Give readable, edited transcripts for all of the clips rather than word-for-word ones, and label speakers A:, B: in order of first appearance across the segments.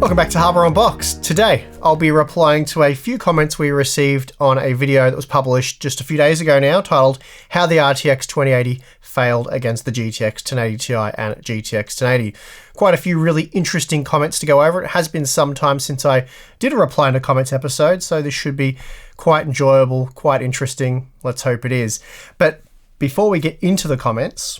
A: Welcome back to Hardware Unboxed. Today, I'll be replying to a few comments we received on a video that was published just a few days ago now, titled How the RTX 2080 Failed Against the GTX 1080 Ti and GTX 1080. Quite a few really interesting comments to go over. It has been some time since I did a reply in a comments episode, so this should be quite enjoyable, quite interesting. Let's hope it is. But before we get into the comments,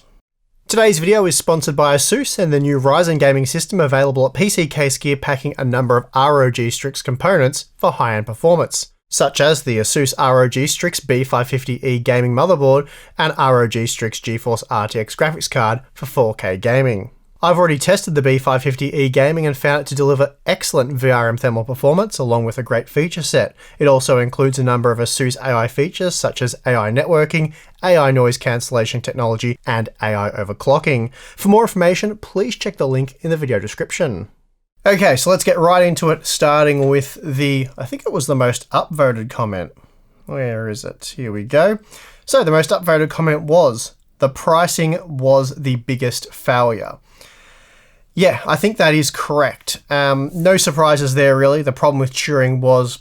A: today's video is sponsored by ASUS and the new Ryzen gaming system available at PC Case Gear, packing a number of ROG Strix components for high-end performance, such as the ASUS ROG Strix B550E gaming motherboard and ROG Strix GeForce RTX graphics card for 4K gaming. I've already tested the B550E gaming and found it to deliver excellent VRAM thermal performance along with a great feature set. It also includes a number of ASUS AI features such as AI networking, AI noise cancellation technology, and AI overclocking. For more information, please check the link in the video description. Okay, so let's get right into it, starting with I think it was the most upvoted comment. Where is it? Here we go. So the most upvoted comment was, the pricing was the biggest failure. Yeah, I think that is correct. No surprises there really. The problem with Turing was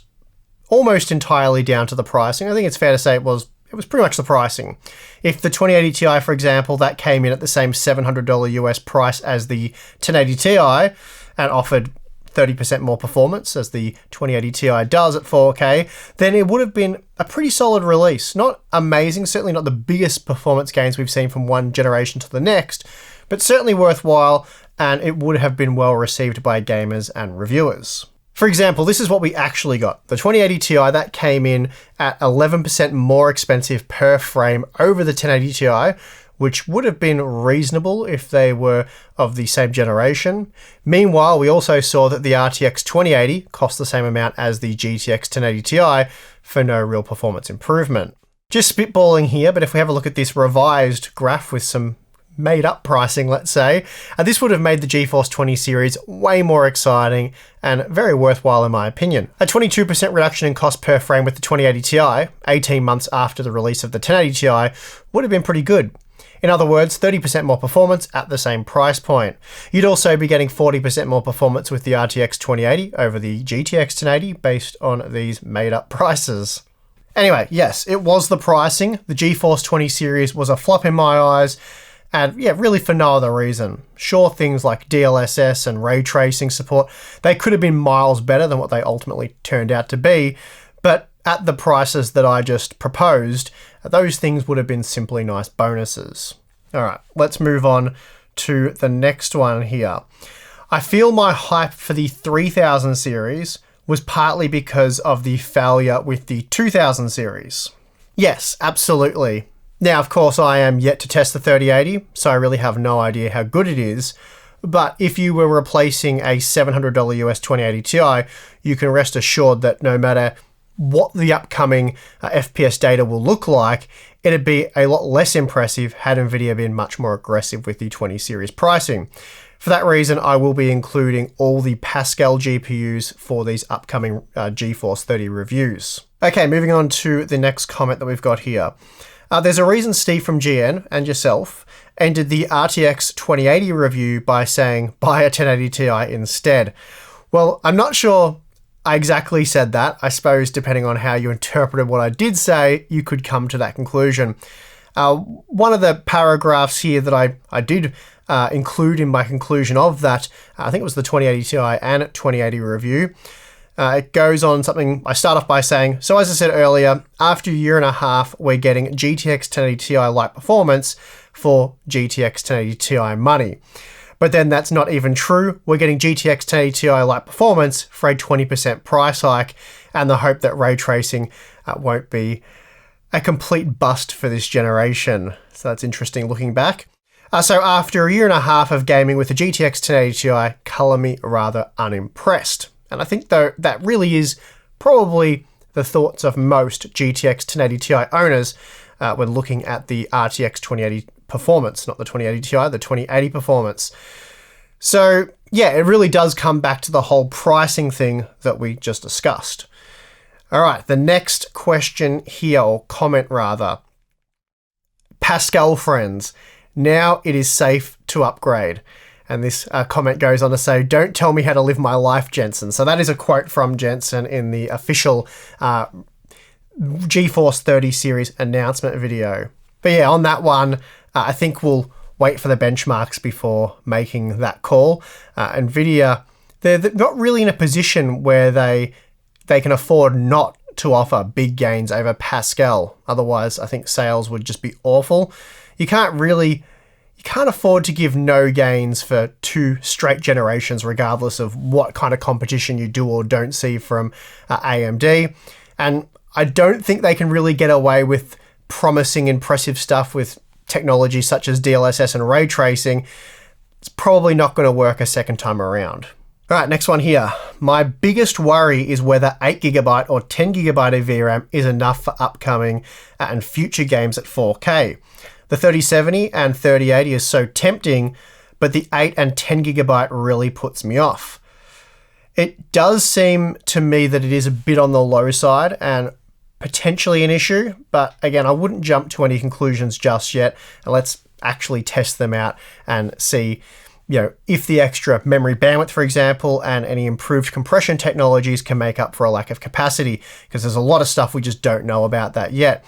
A: almost entirely down to the pricing. I think it's fair to say it was pretty much the pricing. If the 2080 Ti, for example, that came in at the same $700 US price as the 1080 Ti and offered 30% more performance as the 2080 Ti does at 4K, then it would have been a pretty solid release. Not amazing, certainly not the biggest performance gains we've seen from one generation to the next, but certainly worthwhile, and it would have been well received by gamers and reviewers. For example, this is what we actually got. The 2080 Ti, that came in at 11% more expensive per frame over the 1080 Ti, which would have been reasonable if they were of the same generation. Meanwhile, we also saw that the RTX 2080 cost the same amount as the GTX 1080 Ti for no real performance improvement. Just spitballing here, but if we have a look at this revised graph with some made up pricing, let's say, this would have made the GeForce 20 series way more exciting and very worthwhile in my opinion. A 22% reduction in cost per frame with the 2080 Ti, 18 months after the release of the 1080 Ti, would have been pretty good. In other words, 30% more performance at the same price point. You'd also be getting 40% more performance with the RTX 2080 over the GTX 1080 based on these made up prices. Anyway, yes, it was the pricing. The GeForce 20 series was a flop in my eyes. And yeah, really for no other reason. Sure, things like DLSS and ray tracing support, they could have been miles better than what they ultimately turned out to be, but at the prices that I just proposed, those things would have been simply nice bonuses. All right, let's move on to the next one here. I feel my hype for the 3000 series was partly because of the failure with the 2000 series. Yes, absolutely. Now, of course, I am yet to test the 3080, so I really have no idea how good it is. But if you were replacing a $700 US 2080 Ti, you can rest assured that no matter what the upcoming FPS data will look like, it'd be a lot less impressive had Nvidia been much more aggressive with the 20 series pricing. For that reason, I will be including all the Pascal GPUs for these upcoming GeForce 30 reviews. Okay, moving on to the next comment that we've got here. There's a reason Steve from GN and yourself ended the RTX 2080 review by saying, buy a 1080 Ti instead. Well, I'm not sure I exactly said that. I suppose depending on how you interpreted what I did say, you could come to that conclusion. One of the paragraphs here that I did include in my conclusion of that, I think it was the 2080 Ti and 2080 review, it goes on something, I start off by saying, so as I said earlier, after a year and a half, we're getting GTX 1080 Ti-like performance for GTX 1080 Ti money. But then that's not even true. We're getting GTX 1080 Ti-like performance for a 20% price hike and the hope that ray tracing won't be a complete bust for this generation. So that's interesting looking back. So after a year and a half of gaming with the GTX 1080 Ti, colour me rather unimpressed. And I think though that really is probably the thoughts of most GTX 1080 Ti owners when looking at the RTX 2080 performance, not the 2080 Ti, the 2080 performance. So yeah, it really does come back to the whole pricing thing that we just discussed. All right, the next question here, or comment rather. Pascal friends, now it is safe to upgrade. And this comment goes on to say, "Don't tell me how to live my life, Jensen." So that is a quote from Jensen in the official GeForce 30 series announcement video. But yeah, on that one, I think we'll wait for the benchmarks before making that call. Nvidia, they're not really in a position where they can afford not to offer big gains over Pascal. Otherwise, I think sales would just be awful. You can't afford to give no gains for 2 straight generations, regardless of what kind of competition you do or don't see from AMD. And I don't think they can really get away with promising impressive stuff with technology such as DLSS and ray tracing. It's probably not going to work a second time around. All right, next one here. My biggest worry is whether 8GB or 10GB of VRAM is enough for upcoming and future games at 4K. The 3070 and 3080 is so tempting, but the 8 and 10GB really puts me off. It does seem to me that it is a bit on the low side and potentially an issue, but again, I wouldn't jump to any conclusions just yet, and let's actually test them out and see, if the extra memory bandwidth, for example, and any improved compression technologies can make up for a lack of capacity, because there's a lot of stuff we just don't know about that yet.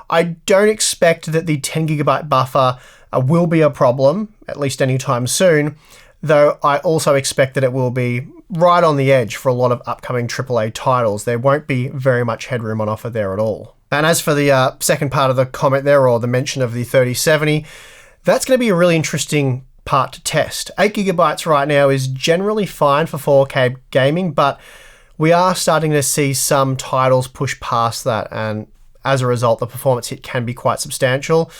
A: I don't expect that the 10GB buffer will be a problem, at least anytime soon, though I also expect that it will be right on the edge for a lot of upcoming AAA titles. There won't be very much headroom on offer there at all. And as for the second part of the comment there, or the mention of the 3070, that's going to be a really interesting part to test. 8GB right now is generally fine for 4K gaming, but we are starting to see some titles push past that, and as a result, the performance hit can be quite substantial.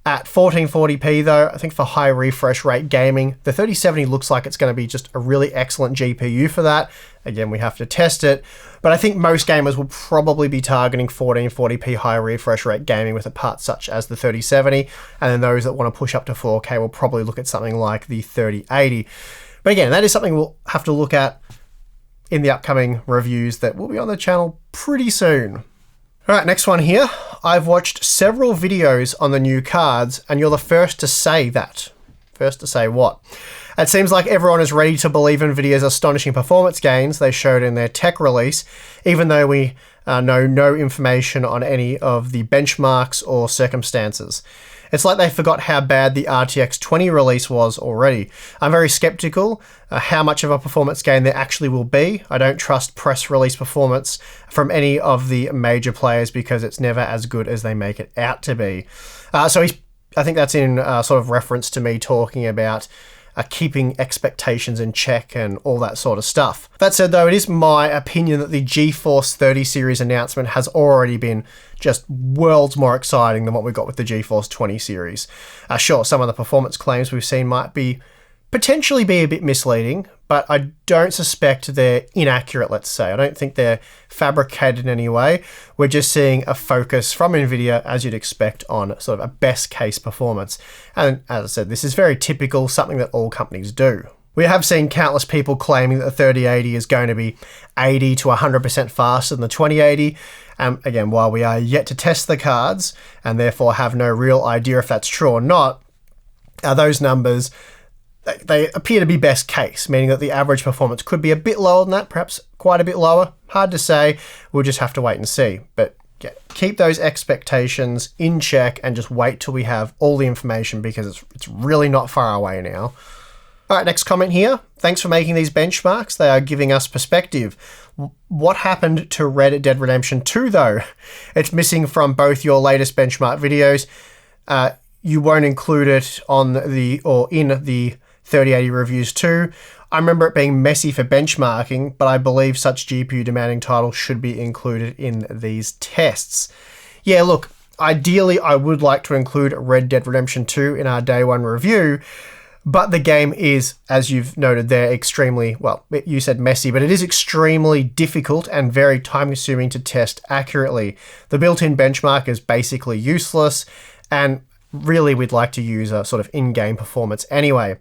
A: At 1440p though, I think for high refresh rate gaming, the 3070 looks like it's going to be just a really excellent GPU for that. Again, we have to test it, but I think most gamers will probably be targeting 1440p high refresh rate gaming with a part such as the 3070, and then those that want to push up to 4K will probably look at something like the 3080. But again, that is something we'll have to look at in the upcoming reviews that will be on the channel pretty soon. All right, next one here. I've watched several videos on the new cards, and you're the first to say that. First to say what? It seems like everyone is ready to believe Nvidia's astonishing performance gains they showed in their tech release, even though we know no information on any of the benchmarks or circumstances. It's like they forgot how bad the RTX 20 release was already. I'm very skeptical how much of a performance gain there actually will be. I don't trust press release performance from any of the major players because it's never as good as they make it out to be. I think that's in sort of reference to me talking about keeping expectations in check and all that sort of stuff. That said though, it is my opinion that the GeForce 30 series announcement has already been just worlds more exciting than what we got with the GeForce 20 series. Sure, some of the performance claims we've seen might potentially be a bit misleading, but I don't suspect they're inaccurate, let's say. I don't think they're fabricated in any way. We're just seeing a focus from Nvidia, as you'd expect, on sort of a best case performance. And as I said, this is very typical, something that all companies do. We have seen countless people claiming that the 3080 is going to be 80 to 100% faster than the 2080. Again, while we are yet to test the cards and therefore have no real idea if that's true or not, those numbers, they appear to be best case, meaning that the average performance could be a bit lower than that, perhaps quite a bit lower. Hard to say. We'll just have to wait and see. But yeah, keep those expectations in check and just wait till we have all the information, because it's really not far away now. All right, next comment here. Thanks for making these benchmarks. They are giving us perspective. What happened to Red Dead Redemption 2 though? It's missing from both your latest benchmark videos. You won't include it in the 3080 reviews too. I remember it being messy for benchmarking, but I believe such GPU demanding titles should be included in these tests. Yeah, look, ideally I would like to include Red Dead Redemption 2 in our day one review, but the game is, as you've noted there, extremely, well, you said messy, but it is extremely difficult and very time consuming to test accurately. The built-in benchmark is basically useless, and really we'd like to use a sort of in-game performance anyway.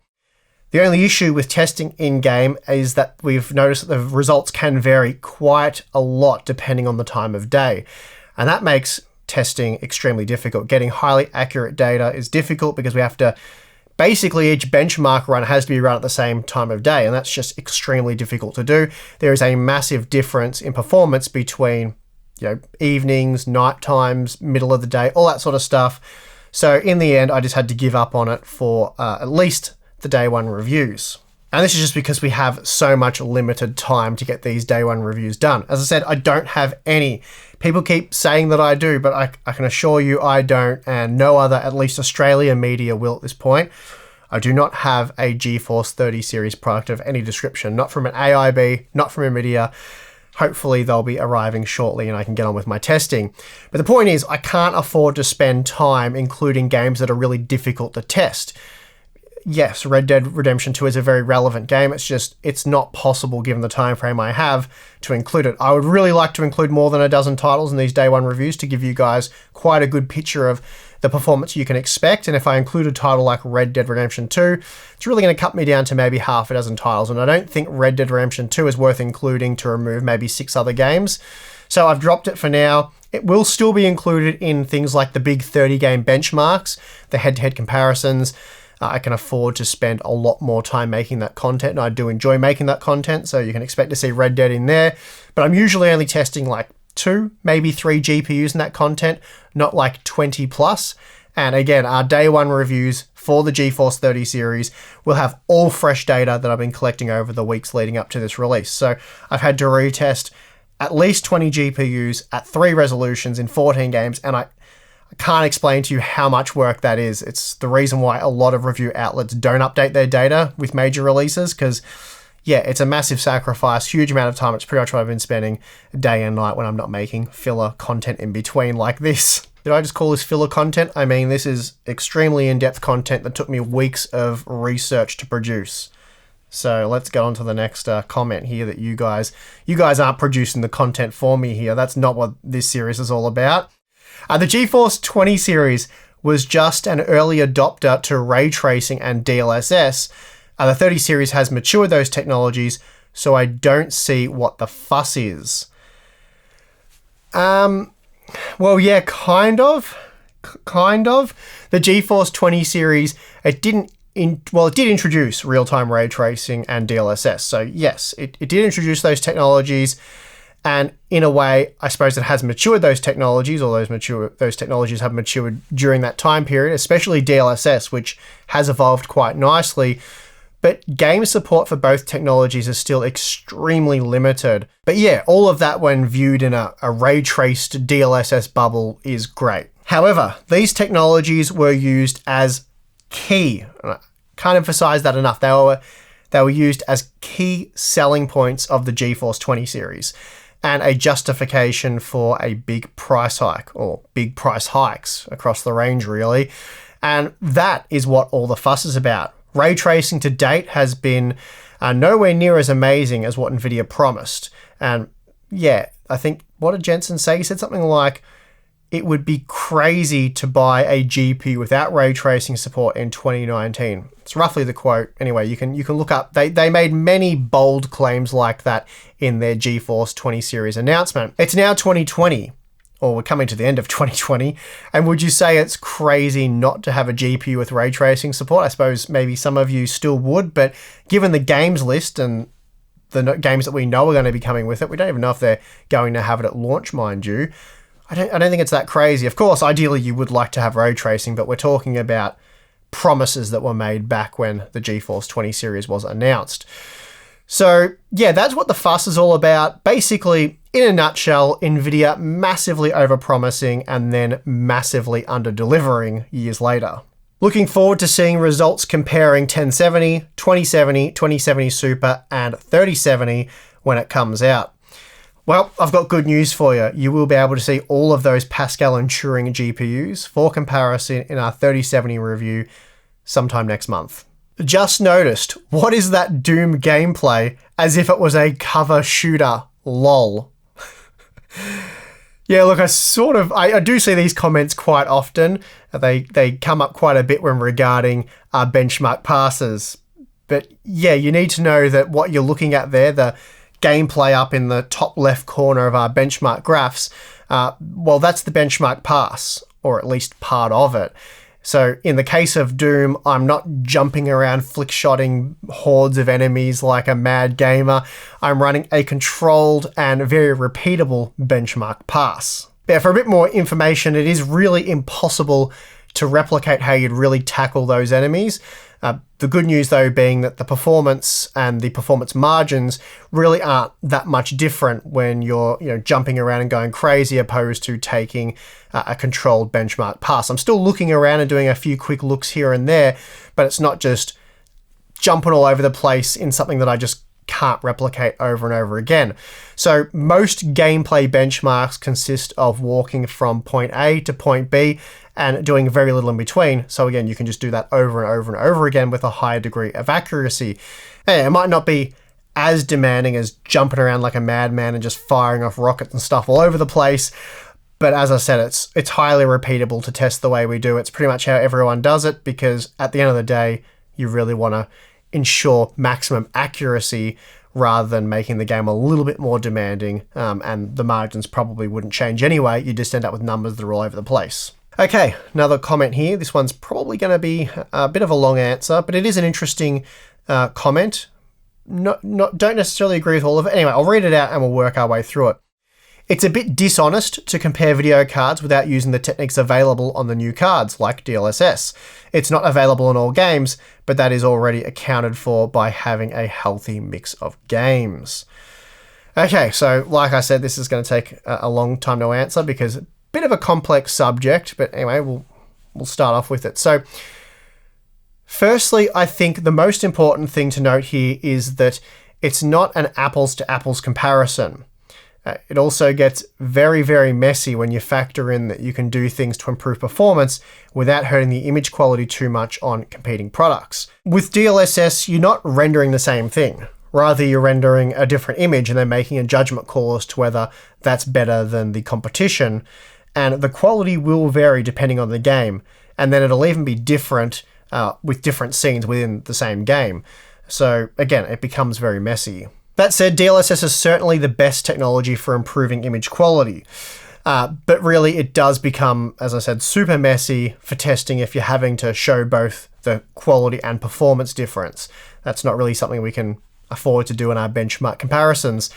A: The only issue with testing in-game is that we've noticed that the results can vary quite a lot depending on the time of day. And that makes testing extremely difficult. Getting highly accurate data is difficult because we have to basically each benchmark run has to be run at the same time of day, and that's just extremely difficult to do. There is a massive difference in performance between, evenings, night times, middle of the day, all that sort of stuff. So in the end, I just had to give up on it for at least the day one reviews. And this is just because we have so much limited time to get these day one reviews done. As I said, I don't have any. People keep saying that I do, but I can assure you I don't, and no other, at least Australian media, will at this point. I do not have a GeForce 30 series product of any description, not from an AIB, not from Nvidia. Hopefully they'll be arriving shortly and I can get on with my testing. But the point is, I can't afford to spend time including games that are really difficult to test. Yes, Red Dead Redemption 2 is a very relevant game. It's not possible given the time frame I have to include it. I would really like to include more than a dozen titles in these day one reviews to give you guys quite a good picture of the performance you can expect. And if I include a title like Red Dead Redemption 2, it's really going to cut me down to maybe half a dozen titles. And I don't think Red Dead Redemption 2 is worth including to remove maybe 6 other games. So I've dropped it for now. It will still be included in things like the big 30 game benchmarks, the head-to-head comparisons. I can afford to spend a lot more time making that content, and I do enjoy making that content, so you can expect to see Red Dead in there. But I'm usually only testing like 2, maybe 3 GPUs in that content, not like 20 plus. And again, our day one reviews for the GeForce 30 series will have all fresh data that I've been collecting over the weeks leading up to this release. So I've had to retest at least 20 GPUs at 3 resolutions in 14 games, and I can't explain to you how much work that is. It's the reason why a lot of review outlets don't update their data with major releases, because it's a massive sacrifice, huge amount of time. It's pretty much what I've been spending day and night when I'm not making filler content in between like this. Did I just call this filler content? I mean, this is extremely in-depth content that took me weeks of research to produce. So let's get on to the next comment here that you guys aren't producing the content for me here. That's not what this series is all about. The GeForce 20 series was just an early adopter to ray tracing and DLSS. The 30 series has matured those technologies, so I don't see what the fuss is. Well, yeah, kind of. The GeForce 20 series, it did introduce real-time ray tracing and DLSS. So yes, it did introduce those technologies. And in a way, I suppose it has matured those technologies, or those technologies have matured during that time period, especially DLSS, which has evolved quite nicely. But game support for both technologies is still extremely limited. But yeah, all of that when viewed in a ray-traced DLSS bubble is great. However, these technologies were used as key, and I can't emphasize that enough, they were used as key selling points of the GeForce 20 series, and a justification for a big price hike, or big price hikes across the range really. And that is what all the fuss is about. Ray tracing to date has been nowhere near as amazing as what Nvidia promised. And yeah, I think, what did Jensen say? He said something like, it would be crazy to buy a GPU without ray tracing support in 2019. It's roughly the quote. Anyway, you can look up. They made many bold claims like that in their GeForce 20 series announcement. It's now 2020, or we're coming to the end of 2020. And would you say it's crazy not to have a GPU with ray tracing support? I suppose maybe some of you still would, but given the games list and the games that we know are going to be coming with it, we don't even know if they're going to have it at launch, mind you. I don't think it's that crazy. Of course, ideally you would like to have ray tracing, but we're talking about promises that were made back when the GeForce 20 series was announced. So yeah, that's what the fuss is all about. Basically, in a nutshell, Nvidia massively overpromising and then massively under-delivering years later. Looking forward to seeing results comparing 1070, 2070, 2070 Super, and 3070 when it comes out. Well, I've got good news for you. You will be able to see all of those Pascal and Turing GPUs for comparison in our 3070 review sometime next month. Just noticed, what is that Doom gameplay as if it was a cover shooter? Lol. Yeah, look, I do see these comments quite often. They come up quite a bit when regarding benchmark passes. But yeah, you need to know that what you're looking at there, the gameplay up in the top left corner of our benchmark graphs, well, that's the benchmark pass, or at least part of it. So in the case of Doom, I'm not jumping around flick-shotting hordes of enemies like a mad gamer. I'm running a controlled and very repeatable benchmark pass. Yeah, for a bit more information, it is really impossible to replicate how you'd really tackle those enemies. The good news though being that the performance and the performance margins really aren't that much different when you're jumping around and going crazy opposed to taking a controlled benchmark pass. I'm still looking around and doing a few quick looks here and there, but it's not just jumping all over the place in something that I just can't replicate over and over again. So most gameplay benchmarks consist of walking from point A to point B and doing very little in between. So again, you can just do that over and over and over again with a higher degree of accuracy. Hey, it might not be as demanding as jumping around like a madman and just firing off rockets and stuff all over the place. But as I said, it's highly repeatable to test the way we do. It's pretty much how everyone does it, because at the end of the day, you really want to ensure maximum accuracy rather than making the game a little bit more demanding, and the margins probably wouldn't change anyway. You just end up with numbers that are all over the place. Okay, another comment here. This one's probably going to be a bit of a long answer, but it is an interesting comment. Don't necessarily agree with all of it. Anyway, I'll read it out and we'll work our way through it. It's a bit dishonest to compare video cards without using the techniques available on the new cards, like DLSS. It's not available in all games, but that is already accounted for by having a healthy mix of games. Okay, so like I said, this is going to take a long time to answer because a bit of a complex subject, but anyway, we'll start off with it. So, firstly, I think the most important thing to note here is that it's not an apples to apples comparison. It also gets very, very messy when you factor in that you can do things to improve performance without hurting the image quality too much on competing products. With DLSS, you're not rendering the same thing. Rather, you're rendering a different image and then making a judgment call as to whether that's better than the competition. And the quality will vary depending on the game. And then it'll even be different with different scenes within the same game. So again, it becomes very messy. That said, DLSS is certainly the best technology for improving image quality. But really, it does become, as I said, super messy for testing if you're having to show both the quality and performance difference. That's not really something we can afford to do in our benchmark comparisons.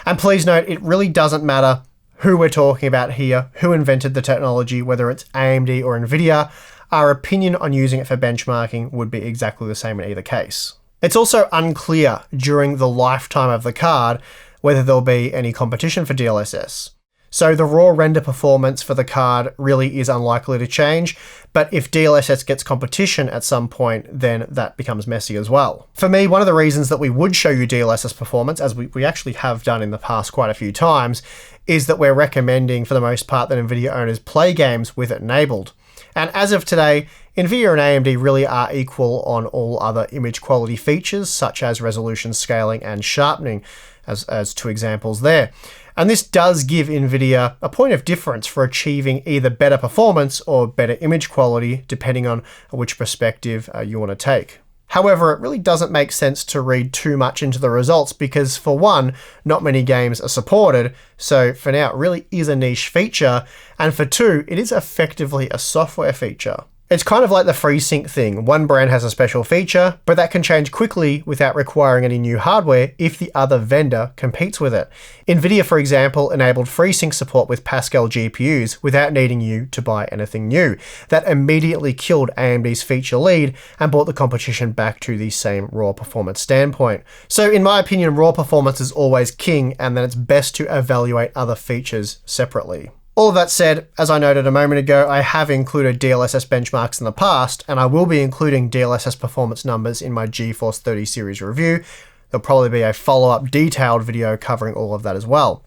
A: And please note, it really doesn't matter who we're talking about here, who invented the technology, whether it's AMD or Nvidia. Our opinion on using it for benchmarking would be exactly the same in either case. It's also unclear during the lifetime of the card whether there'll be any competition for DLSS. So the raw render performance for the card really is unlikely to change, but if DLSS gets competition at some point, then that becomes messy as well. For me, one of the reasons that we would show you DLSS performance, as we actually have done in the past quite a few times, is that we're recommending for the most part that Nvidia owners play games with it enabled. And as of today, Nvidia and AMD really are equal on all other image quality features, such as resolution scaling and sharpening, as two examples there. And this does give Nvidia a point of difference for achieving either better performance or better image quality, depending on which perspective you want to take. However, it really doesn't make sense to read too much into the results because, for one, not many games are supported, so for now it really is a niche feature, and for two, it is effectively a software feature. It's kind of like the FreeSync thing. One brand has a special feature, but that can change quickly without requiring any new hardware if the other vendor competes with it. Nvidia, for example, enabled FreeSync support with Pascal GPUs without needing you to buy anything new. That immediately killed AMD's feature lead and brought the competition back to the same raw performance standpoint. So in my opinion, raw performance is always king, and then it's best to evaluate other features separately. All of that said, as I noted a moment ago, I have included DLSS benchmarks in the past, and I will be including DLSS performance numbers in my GeForce 30 series review. There'll probably be a follow-up detailed video covering all of that as well.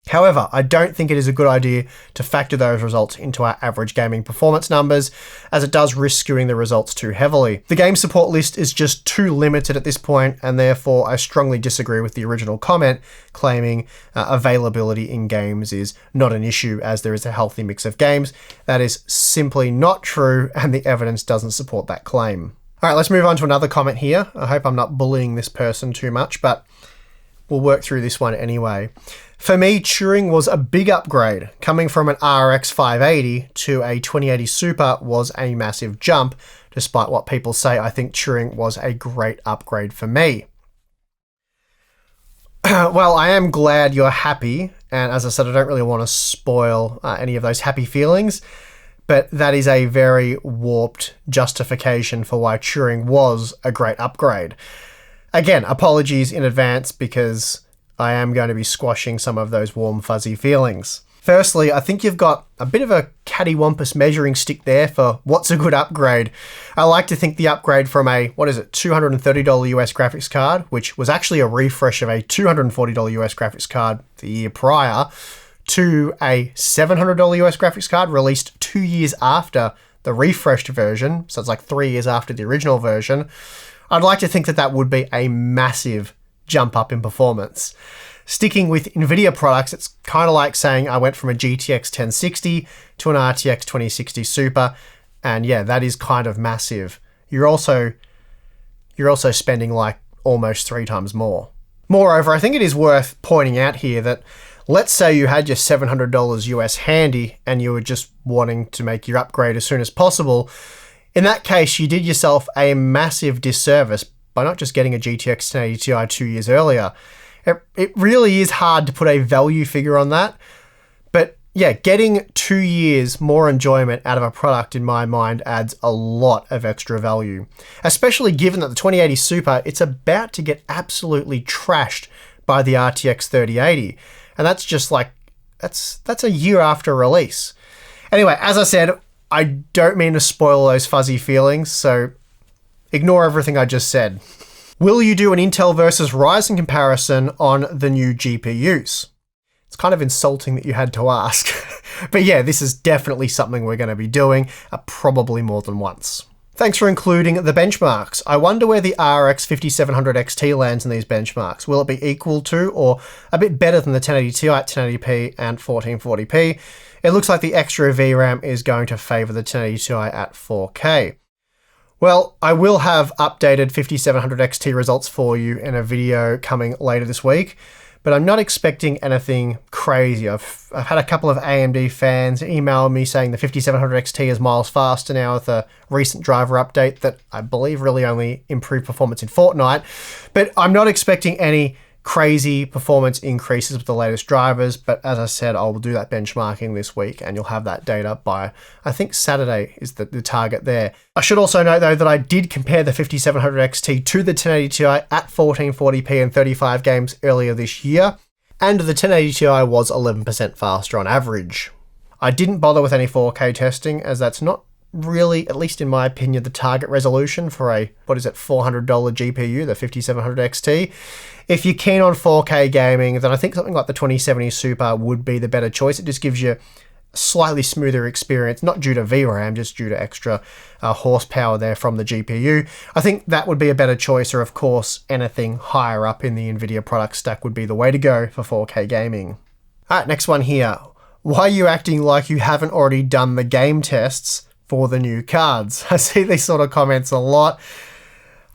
A: However, I don't think it is a good idea to factor those results into our average gaming performance numbers, as it does risk skewing the results too heavily. The game support list is just too limited at this point, and therefore I strongly disagree with the original comment claiming availability in games is not an issue as there is a healthy mix of games. That is simply not true, and the evidence doesn't support that claim. All right, let's move on to another comment here. I hope I'm not bullying this person too much, but we'll work through this one anyway. For me, Turing was a big upgrade. Coming from an RX 580 to a 2080 Super was a massive jump. Despite what people say, I think Turing was a great upgrade for me. Well, I am glad you're happy, and as I said, I don't really want to spoil any of those happy feelings, but that is a very warped justification for why Turing was a great upgrade. Again, apologies in advance because I am going to be squashing some of those warm, fuzzy feelings. Firstly, I think you've got a bit of a cattywampus measuring stick there for what's a good upgrade. I like to think the upgrade from a, $230 US graphics card, which was actually a refresh of a $240 US graphics card the year prior, to a $700 US graphics card released 2 years after the refreshed version, so it's like 3 years after the original version. I'd like to think that that would be a massive jump up in performance. Sticking with Nvidia products, it's kind of like saying I went from a GTX 1060 to an RTX 2060 Super, and yeah, that is kind of massive. You're also spending like almost 3 times more. Moreover, I think it is worth pointing out here that let's say you had your $700 US handy and you were just wanting to make your upgrade as soon as possible. In that case, you did yourself a massive disservice by not just getting a GTX 1080 Ti 2 years earlier. It really is hard to put a value figure on that. But yeah, getting 2 years more enjoyment out of a product in my mind adds a lot of extra value. Especially given that the 2080 Super, it's about to get absolutely trashed by the RTX 3080. And that's just like, that's a year after release. Anyway, as I said, I don't mean to spoil those fuzzy feelings, so ignore everything I just said. Will you do an Intel versus Ryzen comparison on the new GPUs? It's kind of insulting that you had to ask. But yeah, this is definitely something we're going to be doing, probably more than once. Thanks for including the benchmarks. I wonder where the RX 5700 XT lands in these benchmarks. Will it be equal to or a bit better than the 1080 Ti at 1080p and 1440p? It looks like the extra VRAM is going to favour the 1080 Ti at 4K. Well, I will have updated 5700 XT results for you in a video coming later this week, but I'm not expecting anything crazy. I've had a couple of AMD fans email me saying the 5700 XT is miles faster now with a recent driver update that I believe really only improved performance in Fortnite, but I'm not expecting any crazy performance increases with the latest drivers, but as I said, I'll do that benchmarking this week and you'll have that data by, I think Saturday is the target there. I should also note though that I did compare the 5700 XT to the 1080 Ti at 1440p and 35 games earlier this year, and the 1080 Ti was 11% faster on average. I didn't bother with any 4K testing as that's not really, at least in my opinion, the target resolution for a, $400 GPU, the 5700 XT. If you're keen on 4K gaming, then I think something like the 2070 Super would be the better choice. It just gives you a slightly smoother experience, not due to VRAM, just due to extra horsepower there from the GPU. I think that would be a better choice, or of course, anything higher up in the Nvidia product stack would be the way to go for 4K gaming. All right, next one here. Why are you acting like you haven't already done the game tests for the new cards? I see these sort of comments a lot.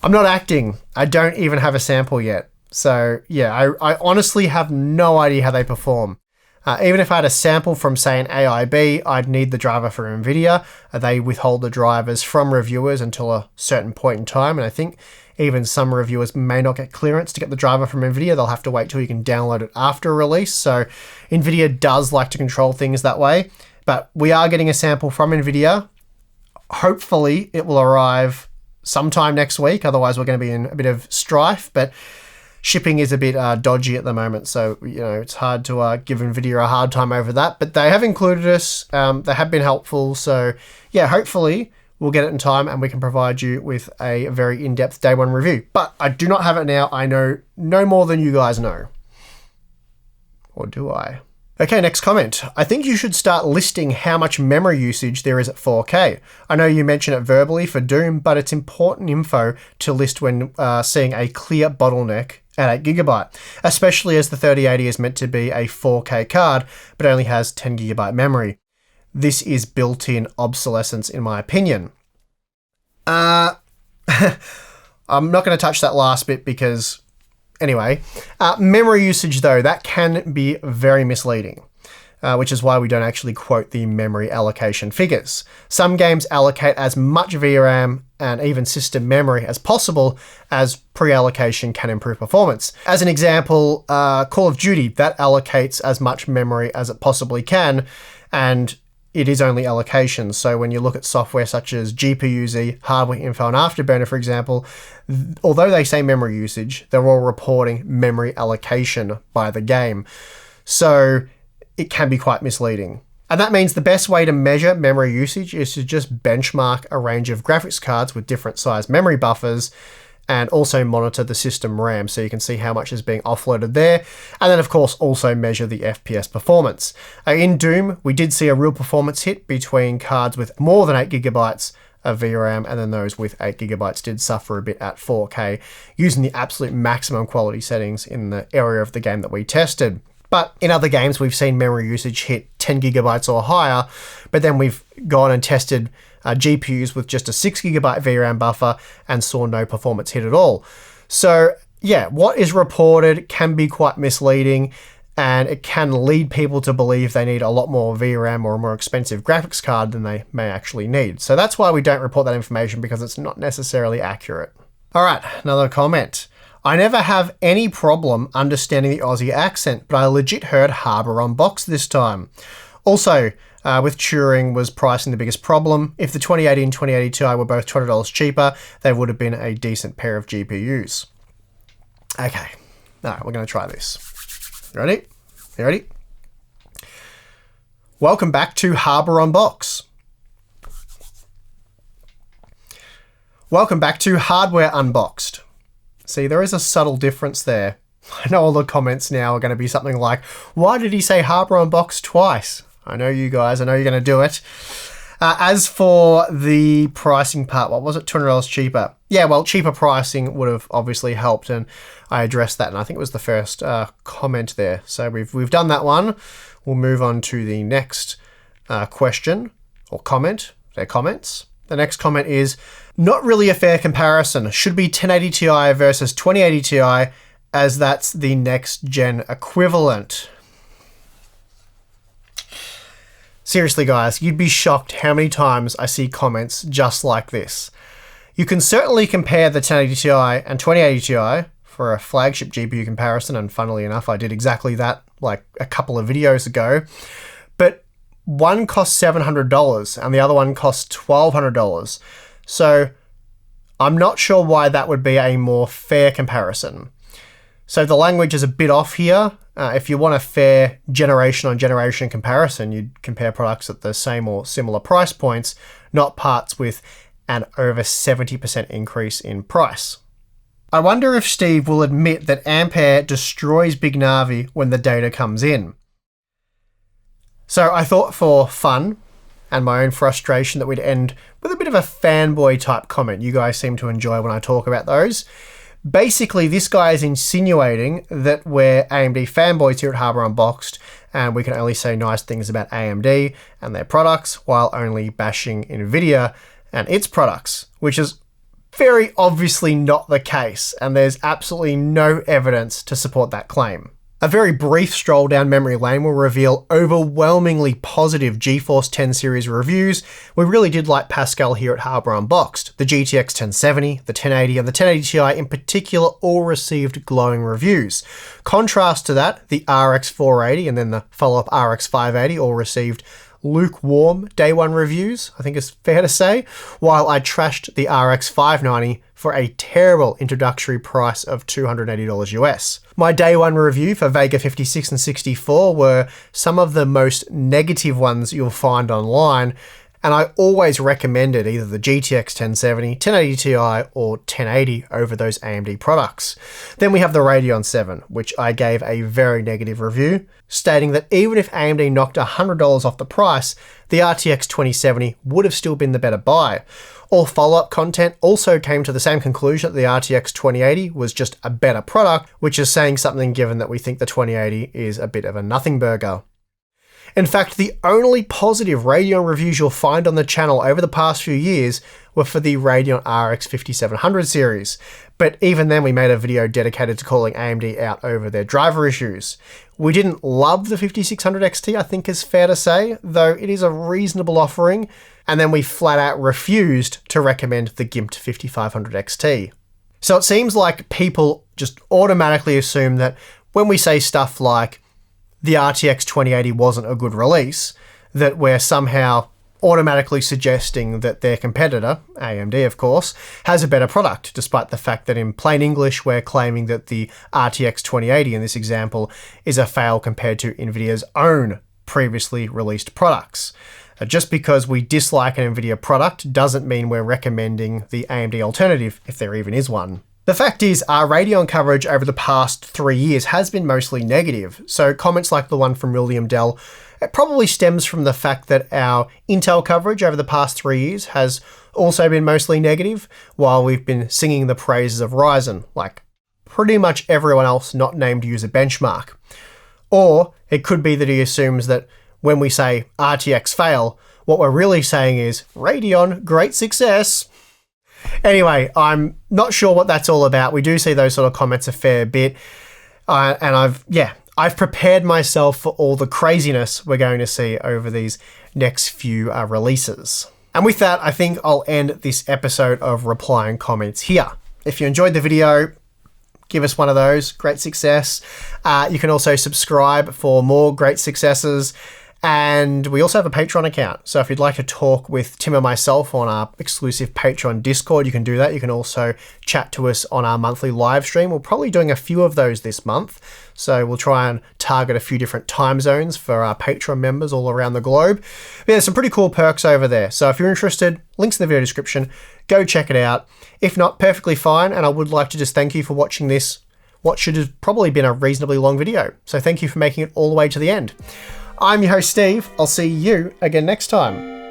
A: I'm not acting. I don't even have a sample yet. So yeah, I honestly have no idea how they perform. Even if I had a sample from, say, an AIB, I'd need the driver for Nvidia. They withhold the drivers from reviewers until a certain point in time, and I think even some reviewers may not get clearance to get the driver from Nvidia. They'll have to wait till you can download it after release. So Nvidia does like to control things that way, but we are getting a sample from Nvidia. Hopefully it will arrive sometime next week. Otherwise we're going to be in a bit of strife, but shipping is a bit dodgy at the moment, so it's hard to give Nvidia a hard time over that. But they have included us. They have been helpful. So yeah, hopefully we'll get it in time and we can provide you with a very in-depth day one review. But I do not have it now. I know no more than you guys know. Or do I? Okay, next comment. I think you should start listing how much memory usage there is at 4K. I know you mention it verbally for Doom, but it's important info to list when seeing a clear bottleneck at 8GB, especially as the 3080 is meant to be a 4K card, but only has 10GB memory. This is built-in obsolescence in my opinion. I'm not going to touch that last bit because Anyway, memory usage though, that can be very misleading. Which is why we don't actually quote the memory allocation figures. Some games allocate as much VRAM and even system memory as possible, as pre-allocation can improve performance. As an example, Call of Duty, that allocates as much memory as it possibly can, and it is only allocation. So when you look at software such as GPU-Z, Hardware Info, and Afterburner, for example, although they say memory usage, they're all reporting memory allocation by the game. So it can be quite misleading. And that means the best way to measure memory usage is to just benchmark a range of graphics cards with different size memory buffers and also monitor the system RAM so you can see how much is being offloaded there. And then of course also measure the FPS performance. In Doom, we did see a real performance hit between cards with more than 8GB of VRAM, and then those with 8GB did suffer a bit at 4K using the absolute maximum quality settings in the area of the game that we tested. But in other games, we've seen memory usage hit 10GB or higher, but then we've gone and tested GPUs with just a 6GB VRAM buffer and saw no performance hit at all. So yeah, what is reported can be quite misleading, and it can lead people to believe they need a lot more VRAM or a more expensive graphics card than they may actually need. So that's why we don't report that information, because it's not necessarily accurate. All right, another comment. I never have any problem understanding the Aussie accent, but I legit heard Hardware Unboxed this time. Also, with Turing was pricing the biggest problem. If the 2080 and 2080 Ti were both $20 cheaper, they would have been a decent pair of GPUs. Okay, all right, we're going to try this. Ready? You ready? Welcome back to Hardware Unboxed. Welcome back to Hardware Unboxed. See, there is a subtle difference there. I know all the comments now are going to be something like, why did he say Hardware Unboxed twice? I know you guys, I know you're going to do it. As for the pricing part, what was it, $200 cheaper? Yeah, well, cheaper pricing would have obviously helped, and I addressed that, and I think it was the first comment there. So we've done that one. We'll move on to the next question or comment. They're comments. The next comment is, not really a fair comparison. Should be 1080 Ti versus 2080 Ti, as that's the next gen equivalent. Seriously guys, you'd be shocked how many times I see comments just like this. You can certainly compare the 1080 Ti and 2080 Ti for a flagship GPU comparison, and funnily enough, I did exactly that like a couple of videos ago. But one costs $700 and the other one costs $1,200. So I'm not sure why that would be a more fair comparison. So the language is a bit off here. If you want a fair generation on generation comparison, you'd compare products at the same or similar price points, not parts with an over 70% increase in price. I wonder if Steve will admit that Ampere destroys Big Navi when the data comes in. So I thought for fun and my own frustration that we'd end with a bit of a fanboy type comment. You guys seem to enjoy when I talk about those. Basically, this guy is insinuating that we're AMD fanboys here at Hardware Unboxed, and we can only say nice things about AMD and their products while only bashing Nvidia and its products, which is very obviously not the case, and there's absolutely no evidence to support that claim. A very brief stroll down memory lane will reveal overwhelmingly positive GeForce 10 series reviews. We really did like Pascal here at Hardware Unboxed. The GTX 1070, the 1080 and the 1080 Ti in particular all received glowing reviews. Contrast to that, the RX 480 and then the follow-up RX 580 all received lukewarm day one reviews, I think it's fair to say, while I trashed the RX 590 for a terrible introductory price of $280 US. My day one review for Vega 56 and 64 were some of the most negative ones you'll find online, and I always recommended either the GTX 1070, 1080 Ti or 1080 over those AMD products. Then we have the Radeon 7, which I gave a very negative review, stating that even if AMD knocked $100 off the price, the RTX 2070 would have still been the better buy. All follow-up content also came to the same conclusion that the RTX 2080 was just a better product, which is saying something given that we think the 2080 is a bit of a nothing burger. In fact, the only positive Radeon reviews you'll find on the channel over the past few years were for the Radeon RX 5700 series. But even then, we made a video dedicated to calling AMD out over their driver issues. We didn't love the 5600 XT, I think is fair to say, though it is a reasonable offering, and then we flat out refused to recommend the gimped 5500 XT. So it seems like people just automatically assume that when we say stuff like the RTX 2080 wasn't a good release, that we're somehow automatically suggesting that their competitor, AMD of course, has a better product, despite the fact that in plain English we're claiming that the RTX 2080 in this example is a fail compared to Nvidia's own previously released products. Just because we dislike an Nvidia product doesn't mean we're recommending the AMD alternative, if there even is one. The fact is, our Radeon coverage over the past 3 years has been mostly negative, so comments like the one from William Dell, it probably stems from the fact that our Intel coverage over the past 3 years has also been mostly negative, while we've been singing the praises of Ryzen, like pretty much everyone else not named user benchmark. Or it could be that he assumes that when we say RTX fail, what we're really saying is Radeon, great success. Anyway, I'm not sure what that's all about. We do see those sort of comments a fair bit. And I've prepared myself for all the craziness we're going to see over these next few releases. And with that, I think I'll end this episode of Replying Comments here. If you enjoyed the video, give us one of those. Great success. You can also subscribe for more great successes. And we also have a Patreon account. So if you'd like to talk with Tim and myself on our exclusive Patreon Discord, you can do that. You can also chat to us on our monthly live stream. We're probably doing a few of those this month. So we'll try and target a few different time zones for our Patreon members all around the globe. But there's some pretty cool perks over there. So if you're interested, links in the video description, go check it out. If not, perfectly fine. And I would like to just thank you for watching this, what should have probably been a reasonably long video. So thank you for making it all the way to the end. I'm your host, Steve. I'll see you again next time.